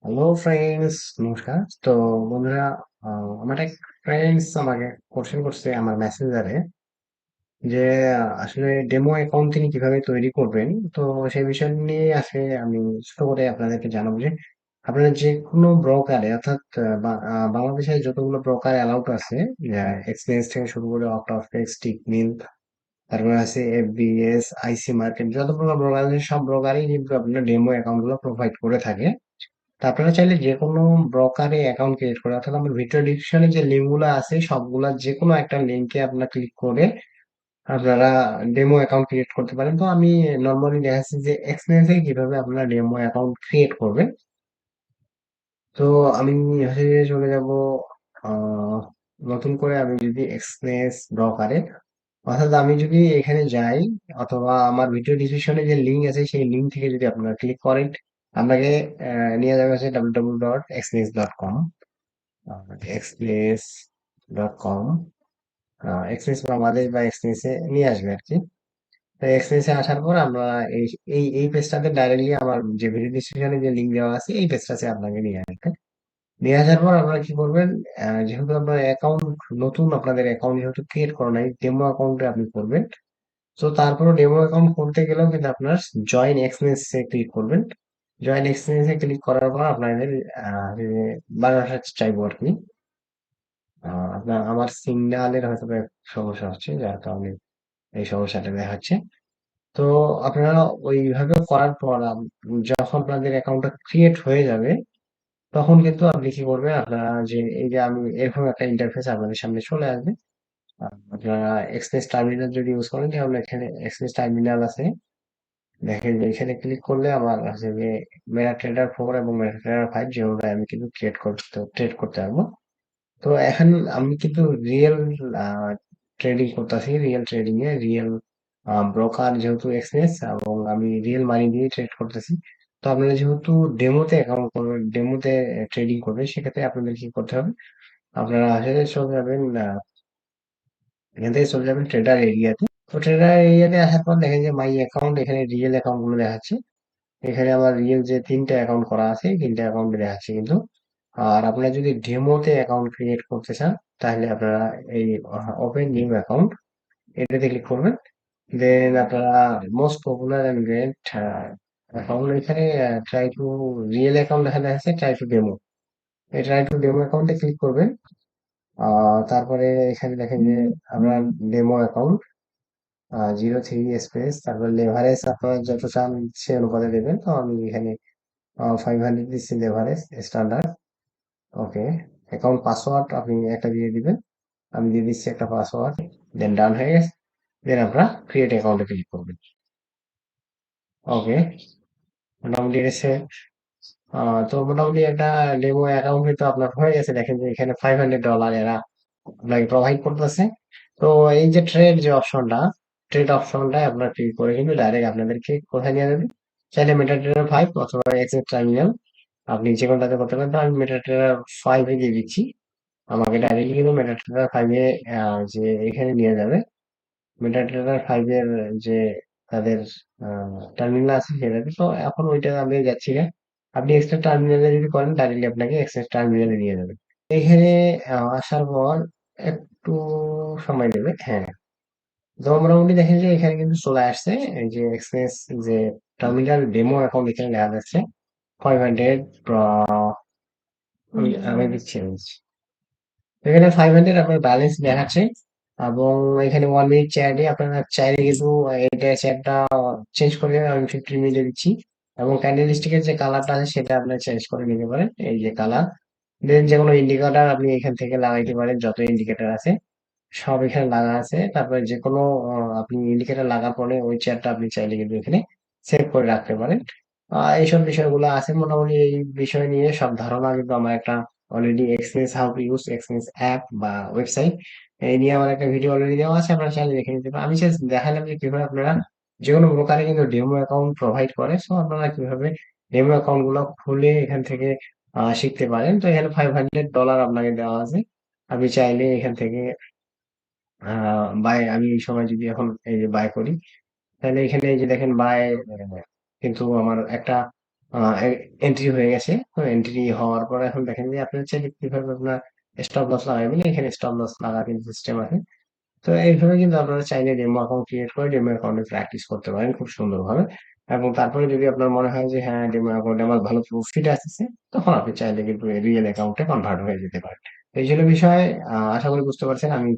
Hello friends, নমস্কার। তো বন্ধুরা, আমার এক ফ্রেন্ডস আমাকে কোশ্চেন করছে আমার মেসেঞ্জারে যে আসলে ডেমো অ্যাকাউন্ট তিনি কিভাবে তৈরি করবেন। তো সেই বিষয় নিয়ে আজকে আমি ছোট করে আপনাদেরকে জানাবো যে আপনারা যে কোনো ব্রোকারে অর্থাৎ বাংলাদেশে যতগুলো ব্রোকার অ্যালাউড আছে, এক্সচেঞ্জ থেকে শুরু করে অটোফেক্স, টিকমিল, তারপরে আছে এফবিএস, আইসি মার্কেট, যতগুলো ব্রোকার আছে সব ব্রোকারই কিন্তু আপনার ডেমো অ্যাকাউন্ট গুলো প্রোভাইড করে থাকে। তা আপনারা চাইলে যে কোনো ব্রোকারে অ্যাকাউন্ট ক্রিয়েট করে, অর্থাৎ আমার ভিডিও ডিসক্রিপশনে যে লিঙ্কগুলো আছে সবগুলা যে কোনো একটা লিঙ্কে আপনারা ক্লিক করে আপনারা ডেমো অ্যাকাউন্ট ক্রিয়েট করতে পারেন। তো আমি নর্মালি দেখাচ্ছি যে এক্সপিরিয়েন্সে কিভাবে আপনারা ডেমো অ্যাকাউন্ট ক্রিয়েট করবেন। তো আমি হচ্ছে যে চলে যাব আহ, নতুন করে আমি যদি এক্সনেস ব্রোকারে, অর্থাৎ আমি যদি এখানে যাই অথবা আমার ভিডিও ডিসক্রিপশনে যে লিঙ্ক আছে সেই লিঙ্ক থেকে যদি আপনারা ক্লিক করেন, আপনাকে নিয়ে যাবে হচ্ছে www.exness.com। exness.com, এক্সনেস বাংলাদেশ বা এক্সনেসে নিয়ে আসবে আর কি। তো এক্সনেসে আসার পর আমরা এই এই পেজটাতে ডাইরেক্টলি আমার যে ভিডিও ডিসক্রিপশনে যে লিঙ্ক দেওয়া আছে এই পেজটাতে আপনাকে নিয়ে আসবে। নিয়ে আসার পর আপনারা কি করবেন, যেহেতু আপনার অ্যাকাউন্ট নতুন, আপনাদের অ্যাকাউন্ট যেহেতু ক্রিয়েট করা নাই, ডেমো অ্যাকাউন্টে আপনি করবেন। তো তারপরে ডেমো অ্যাকাউন্ট করতে গেলেও কিন্তু আপনার জয়েন এক্সনেস এ ক্লিক করবেন। জয়েন এক্সনেস এ ক্লিক করার পর আপনাদের যে বানানটা চাইবো আর কি। আপনার আমার সিগন্যালের হয়তো বা সমস্যা হচ্ছে, যার কারণে এই সমস্যাটা দেখাচ্ছে। তো আপনারা ওইভাবে করার পর যখন আপনাদের অ্যাকাউন্টটা ক্রিয়েট হয়ে যাবে তখন কিন্তু আপনি কি করবেন, আপনারা যে এই যে আমি এরকম একটা ইন্টারফেস আপনাদের সামনে চলে আসবে। আপনারা এক্সপ্রেস টার্মিনাল যদি ইউজ করেন তাহলে এখানে এক্সপ্রেস টার্মিনাল আছে, দেখেন যে এখানে ক্লিক করলে আমার আছে যে মেটা ট্রেডার 4 এবং মেটা ট্রেডার 5 যেগুলো আমি কিন্তু ট্রেড করতে পারবো। তো এখন আমি কিন্তু রিয়েল ট্রেডিং করতেছি, রিয়েল ট্রেডিং এ রিয়েল ব্রোকার যেহেতু এক্সনেস, এবং আমি রিয়েল মানি দিয়ে ট্রেড করতেছি। তো আপনারা যেহেতু ডেমোতে অ্যাকাউন্ট করবেন, ডেমোতে ট্রেডিং করবেন, সেক্ষেত্রে আপনাদের কি করতে হবে, আপনারা আসলে চলে যাবেন, এখান থেকে চলে যাবেন ট্রেডার এরিয়াতে। তো ট্রেডার এরিয়াতে আসার পর দেখেন যে মাই অ্যাকাউন্ট, এখানে রিয়েল অ্যাকাউন্ট গুলো দেখাচ্ছে। এখানে আমার রিয়েল যে তিনটা অ্যাকাউন্ট করা আছে এই তিনটা অ্যাকাউন্টে দেখাচ্ছে কিন্তু। আর আপনারা যদি ডেমোতে অ্যাকাউন্ট ক্রিয়েট করতে চান তাহলে আপনারা এই ওপেন নিউ অ্যাকাউন্ট এটাতে ক্লিক করবেন। দেন আপনারা most popular and great account, এখানে ট্রাই টু রিয়েল অ্যাকাউন্ট দেখা যাচ্ছে, ট্রাই টু ডেমো, এই ট্রাই টু ডেমো অ্যাকাউন্টে ক্লিক করবেন। তারপরে এখানে দেখেন যে আপনার ডেমো অ্যাকাউন্ট 03 স্পেস, তারপর লেভারেজ আপনারা যত চান সে অনুপাতে দেবেন। তো আমি এখানে 500 দিচ্ছি লেভারেজ স্ট্যান্ডার্ড। ওকে, অ্যাকাউন্ট পাসওয়ার্ড আপনি একটা দিয়ে দিবেন, আমি দিয়ে দিচ্ছি একটা পাসওয়ার্ড। দেন ডান হয়ে গেছে। দেন আপনারা ক্রিয়েট অ্যাকাউন্টে ক্লিক করবেন। ওকে, মোটামুটি এসে তো মোটামুটি একটা ডেমো অ্যাকাউন্ট কিন্তু আপনার হয়ে গেছে। দেখেন যে এখানে $500 এরা আপনাকে প্রোভাইড করতেছে। তো এই যে ট্রেড অপশনটা আপনার ক্লিক করে কিন্তু ডাইরেক্ট আপনাদেরকে কোথায় নিয়ে যাবে, চাইলে মেটাট্রেডার 5 অথবা এক্সেস টার্মিনাল আপনি যে কোনটাতে করতে পারেন। তো আমি মেটাট্রেডার 5 এ দিয়ে দিচ্ছি, আমাকে ডাইরেক্টলি কিন্তু মেটাট্রেডার 5 এ যে এখানে নিয়ে যাবে। মেটাট্রেডার 5 এর যে তাদের টার্মিনাল আছে সেটাতে। তো এখন ওইটা আমি যাচ্ছি না, আপনি এক্সট্রা টার্মিনালে যদি করেন ডাইরেক্টলি আপনাকে এক্সট্রা টার্মিনালে নিয়ে যাবে। এখানে আসার পর একটু সময় নেবে, হ্যাঁ। তো মোটামুটি দেখেন যে এখানে কিন্তু চলে আসছে এই যে এক্সপ্রেস যে টার্মিনাল ডেমো অ্যাকাউন্ট এখানে লেখা যাচ্ছে 500। আমি দিচ্ছি এখানে 500 আপনার ব্যালেন্স দেখাচ্ছে। এবং এখানে 1 মিনিট চ্যাটে আপনারা চাইলে কিন্তু এটা চ্যাটটা চেঞ্জ করে আমি 15 মিনিটে দিচ্ছি। এবং ক্যান্ডেল স্টিকের যে কালারটা আছে সেটা আপনি চেঞ্জ করে নিতে পারেন, এই যে কালার। দেন যে কোনো ইন্ডিকেটর আপনি এখান থেকে লাগাইতে পারেন, যত ইন্ডিকেটর আছে সব এখানে লাগা আছে। তারপরে যে কোনো আপনি ইন্ডিকেটর লাগার পরে ওই চেয়ারটা আপনি চাইলে কিন্তু এখানে সেভ করে রাখতে পারেন। এইসব বিষয়গুলো আছে মোটামুটি। এই বিষয় নিয়ে সব ধারণা কিন্তু আমার একটা already experience, how to use experience app বা ওয়েবসাইট, এই নিয়ে আমার একটা ভিডিও অলরেডি দেওয়া আছে, আপনারা চাইলে দেখে নিতে পারেন। আমি জাস্ট দেখালাম যে কিভাবে আপনারা যে কোনো প্রকারে কিন্তু ডেমো অ্যাকাউন্ট প্রোভাইড করে, সো আপনারা কিভাবে ডেমো অ্যাকাউন্ট গুলো খুলে এখান থেকে শিখতে পারেন। তো এখানে $500 আপনাকে দেওয়া আছে, আপনি চাইলে এখান থেকে বাই, আমি এই সময় যদি এখন এই যে বাই করি তাহলে এখানে এই যে দেখেন বাই, কিন্তু আমার একটা এন্ট্রি হয়ে গেছে। তো এন্ট্রি হওয়ার পর এখন দেখেন যে আপনি চাইলে কিভাবে আপনার স্টপ লস লাগাবেন, এখানে স্টপ লস লাগার কিন্তু সিস্টেম আছে। তো এইভাবে কিন্তু আপনারা চাইলে ডেমো অ্যাকাউন্ট ক্রিয়েট করে ডেমো অ্যাকাউন্টে প্র্যাকটিস করতে পারেন খুব সুন্দরভাবে। এবং তারপরে যদি আপনার মনে হয় যে হ্যাঁ, ডেমো অ্যাকাউন্টে আমার ভালো প্রফিট আসতেছে, তখন আপনি চাইলে কিন্তু রিয়েল অ্যাকাউন্টে কনভার্ট হয়ে যেতে পারেন। এই ছিল বিষয়। আশা করি বুঝতে পারছেন আমি